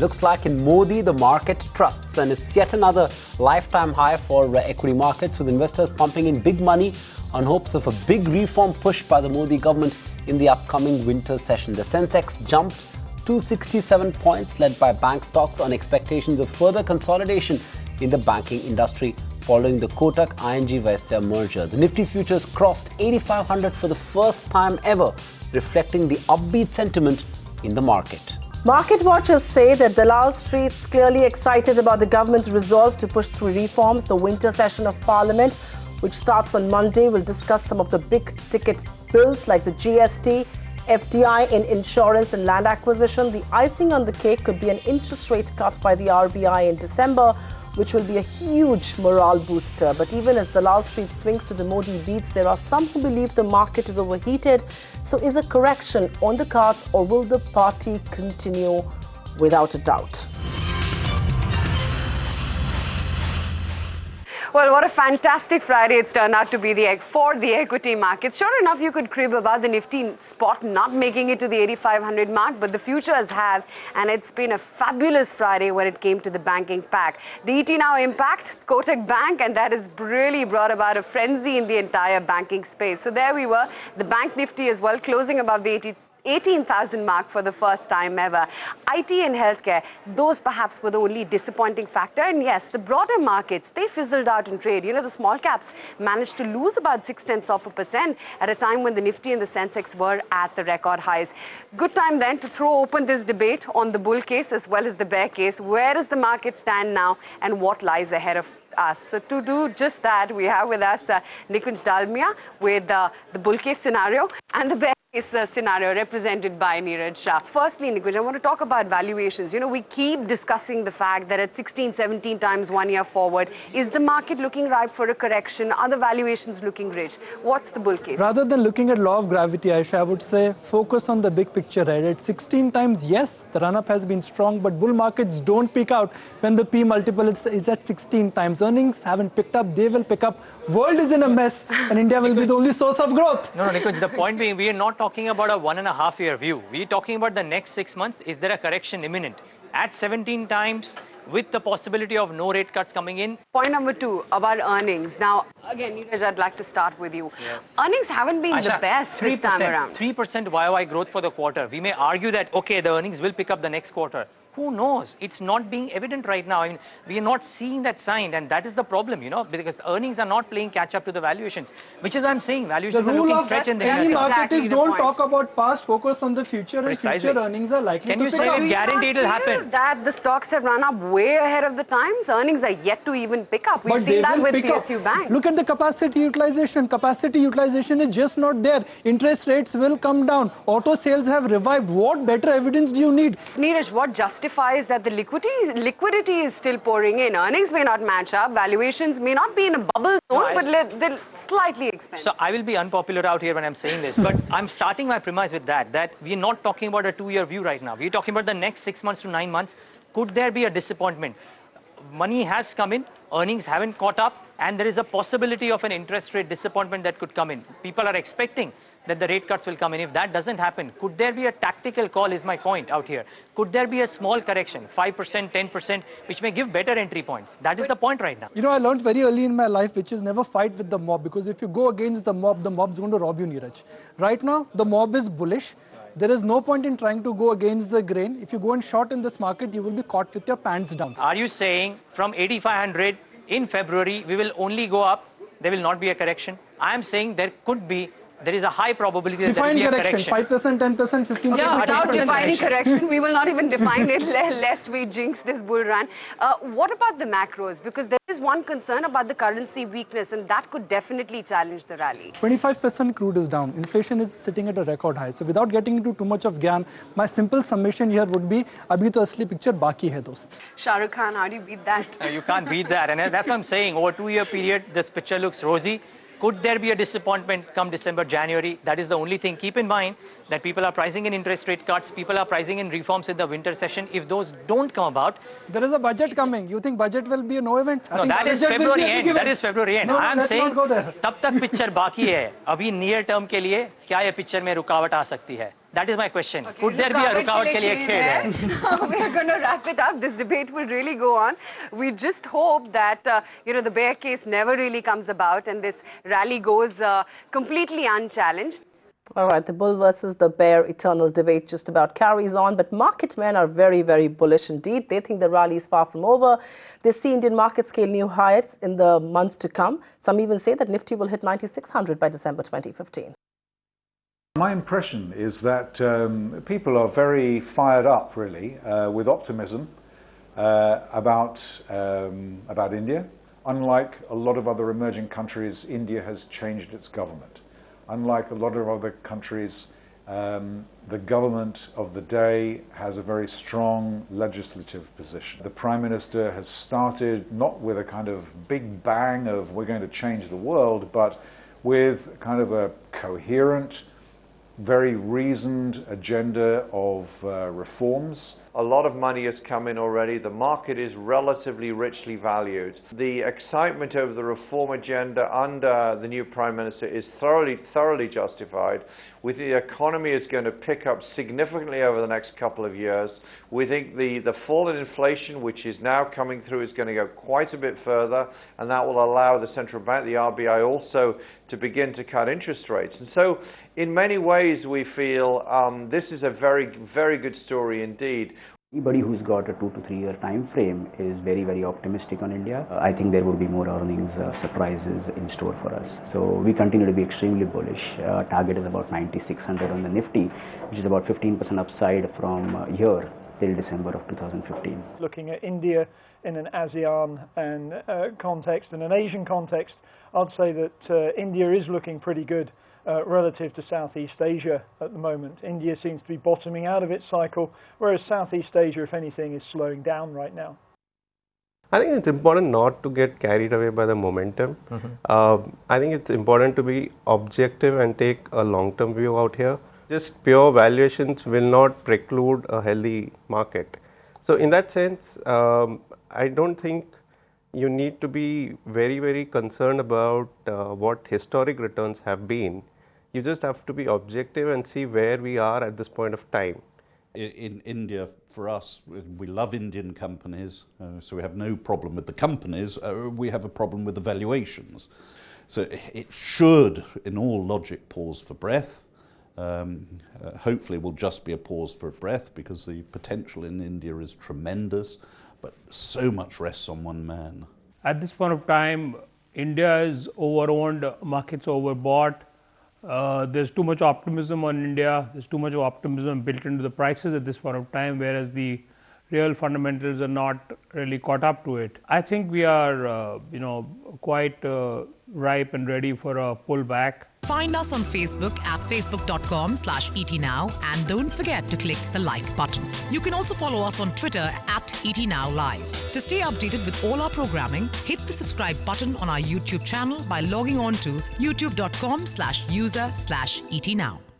Looks like in Modi, the market trusts, and it's yet another lifetime high for equity markets, with investors pumping in big money on hopes of a big reform push by the Modi government in the upcoming winter session. The Sensex jumped 267 points, led by bank stocks on expectations of further consolidation in the banking industry following the Kotak-ING Vysya merger. The Nifty Futures crossed 8,500 for the first time ever, reflecting the upbeat sentiment in the market. Market watchers say that Dalal Street is clearly excited about the government's resolve to push through reforms. The winter session of Parliament, which starts on Monday, will discuss some of the big-ticket bills like the GST, FDI in insurance and land acquisition. The icing on the cake could be an interest rate cut by the RBI in December, which will be a huge morale booster. But even as Dalal Street swings to the Modi beats, there are some who believe the market is overheated. So is a correction on the cards, or will the party continue? Without a doubt. Well, what a fantastic Friday it's turned out to be for the equity market. Sure enough, you could crib about the Nifty spot not making it to the 8,500 mark, but the futures have, and it's been a fabulous Friday when it came to the banking pack. The ET now impact, Kotak Bank, and that has really brought about a frenzy in the entire banking space. So there we were, the Bank Nifty as well, closing above the 18,000 mark for the first time ever. IT and healthcare, those perhaps were the only disappointing factor. And yes, the broader markets, they fizzled out in trade. You know, the small caps managed to lose about 0.6% at a time when the Nifty and the Sensex were at the record highs. Good time then to throw open this debate on the bull case as well as the bear case. Where does the market stand now and what lies ahead of us? So to do just that, we have with us Nikunj Dalmia with the bull case scenario and the bear case scenario represented by Niraj Shah. Firstly, Nikunj, I want to talk about valuations. You know, we keep discussing the fact that at 16, 17 times 1 year forward, is the market looking ripe for a correction? Are the valuations looking rich? What's the bull case? Rather than looking at law of gravity, Ayesha, I would say focus on the big picture, right? At 16 times, yes, the run-up has been strong, but bull markets don't peak out when the P multiple is at 16 times. Earnings haven't picked up, they will pick up. World is in a mess, and India will be the only source of growth. No, Nikunj, the point being, we are not talking about a 1.5 year view. We are talking about the next 6 months. Is there a correction imminent? At 17 times, with the possibility of no rate cuts coming in. Point number 2 about earnings. Now, again, Niraj, I'd like to start with you. Yes. Earnings haven't been the best this time around. 3% YOY growth for the quarter. We may argue that, okay, the earnings will pick up the next quarter. Who knows? It's not being evident right now. I mean, we are not seeing that sign, and that is the problem, you know, because earnings are not playing catch up to the valuations, which is I'm saying valuations are looking stretched in the any market is don't point. Talk about past, focus on the future, and future earnings are likely to pick up. Can you guarantee it will happen? That the stocks have run up way ahead of the times. Earnings are yet to even pick up. We've seen that with PSU Bank. Look at the capacity utilization. Capacity utilization is just not there. Interest rates will come down. Auto sales have revived. What better evidence do you need? Niraj, what justifies that the liquidity is still pouring in? Earnings may not match up. Valuations may not be in a bubble zone, but they're slightly expensive. So I will be unpopular out here when I'm saying this, but I'm starting my premise with that we're not talking about a 2-year view right now. We're talking about the next 6 months to 9 months. Could there be a disappointment? Money has come in, earnings haven't caught up, and there is a possibility of an interest rate disappointment that could come in. People are expecting that the rate cuts will come in. If that doesn't happen, could there be a tactical call is my point out here. Could there be a small correction, 5%, 10%, which may give better entry points? That is the point right now. You know, I learned very early in my life, which is never fight with the mob, because if you go against the mob's going to rob you, Niraj. Right now, the mob is bullish. There is no point in trying to go against the grain. If you go and short in this market, you will be caught with your pants down. Are you saying from 8,500 in February, we will only go up, there will not be a correction? I am saying there is a high probability that there will be a correction. 5%, 10%, 15%. Yeah, without defining correction, we will not even define it lest we jinx this bull run. What about the macros? Because there is one concern about the currency weakness, and that could definitely challenge the rally. 25% crude is down. Inflation is sitting at a record high. So without getting into too much of gyan, my simple summation here would be, abhi to asli picture baki hai dost. Shah Rukh Khan, how do you beat that? You can't beat that, and that's what I'm saying. Over a 2-year period, this picture looks rosy. Could there be a disappointment come December, January? That is the only thing. Keep in mind that people are pricing in interest rate cuts. People are pricing in reforms in the winter session. If those don't come about... There is a budget coming. You think budget will be a no event? No, that is February end. That is February end. No, I am saying, tab tak picture baki hai. Abhi near term ke liye, kya ye picture mein rukawat aa sakti hai? That is my question. Okay, Could there be a रुकावट के लिए एक खेल है? We're going to wrap it up. This debate will really go on. We just hope that, the bear case never really comes about and this rally goes completely unchallenged. All right, the bull versus the bear eternal debate just about carries on, but market men are very, very bullish indeed. They think the rally is far from over. They see Indian markets scale new heights in the months to come. Some even say that Nifty will hit 9,600 by December 2015. My impression is that people are very fired up, really, with optimism about India. Unlike a lot of other emerging countries, India has changed its government. Unlike a lot of other countries, the government of the day has a very strong legislative position. The Prime Minister has started not with a kind of big bang of we're going to change the world, but with kind of a coherent, very reasoned agenda of reforms. A lot of money has come in already. The market is relatively richly valued. The excitement over the reform agenda under the new Prime Minister is thoroughly justified. We think the economy is going to pick up significantly over the next couple of years. We think the fall in inflation, which is now coming through, is going to go quite a bit further, and that will allow the central bank, the RBI, also to begin to cut interest rates. And so, in many ways, we feel this is a very, very good story indeed. Anybody who's got a 2 to 3 year time frame is very, very optimistic on India. I think there would be more earnings surprises in store for us. So we continue to be extremely bullish. Target is about 9,600 on the Nifty, which is about 15% upside from here till December of 2015. Looking at India in an ASEAN and context and an Asian context, I'd say that India is looking pretty good. Relative to Southeast Asia at the moment. India seems to be bottoming out of its cycle, whereas Southeast Asia, if anything, is slowing down right now. I think it's important not to get carried away by the momentum. I think it's important to be objective and take a long-term view out here. Just pure valuations will not preclude a healthy market. So in that sense, I don't think you need to be very, very concerned about what historic returns have been. You just have to be objective and see where we are at this point of time. In India, for us, we love Indian companies, so we have no problem with the companies, we have a problem with the valuations. So it should, in all logic, pause for breath. Hopefully it will just be a pause for breath because the potential in India is tremendous, but so much rests on one man. At this point of time, India is over-owned, markets overbought. There's too much optimism on India. There's too much optimism built into the prices at this point of time, whereas the real fundamentals are not really caught up to it. I think we are, quite ripe and ready for a pullback. Find us on Facebook at facebook.com/ETNow and don't forget to click the like button. You can also follow us on Twitter at ETNowLive. To stay updated with all our programming, hit the subscribe button on our YouTube channel by logging on to youtube.com/user/ETNow.